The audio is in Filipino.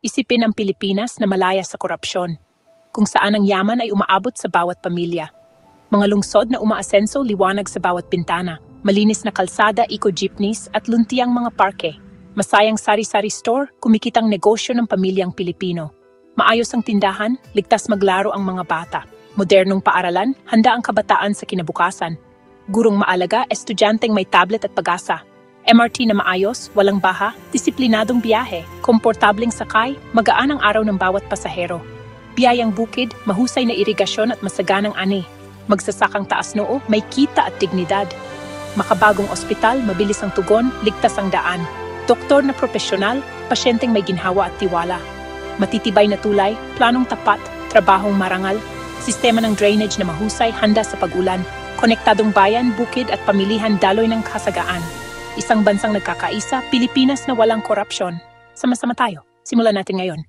Isipin ang Pilipinas na malaya sa korupsyon, kung saan ang yaman ay umaabot sa bawat pamilya. Mga lungsod na umaasenso liwanag sa bawat bintana, malinis na kalsada, eco-jeepneys at luntiang mga parke. Masayang sari-sari store, kumikitang negosyo ng pamilyang Pilipino. Maayos ang tindahan, ligtas maglaro ang mga bata. Modernong paaralan, handa ang kabataan sa kinabukasan. Gurong maalaga, estudyanteng may tablet at pag-asa. MRT na maayos, walang baha, disiplinadong biyahe, komportableng sakay, magaan ang araw ng bawat pasahero. Biyayang bukid, mahusay na irigasyon at masaganang ani. Magsasakang taas noo, may kita at dignidad. Makabagong ospital, mabilis ang tugon, ligtas ang daan. Doktor na propesyonal, pasyenteng may ginhawa at tiwala. Matitibay na tulay, planong tapat, trabahong marangal, sistema ng drainage na mahusay, handa sa pag-ulan, konektadong bayan, bukid at pamilihan daloy ng kasagaan. Isang bansang nagkakaisa, Pilipinas na walang korupsyon. Sama-sama tayo. Simulan natin ngayon.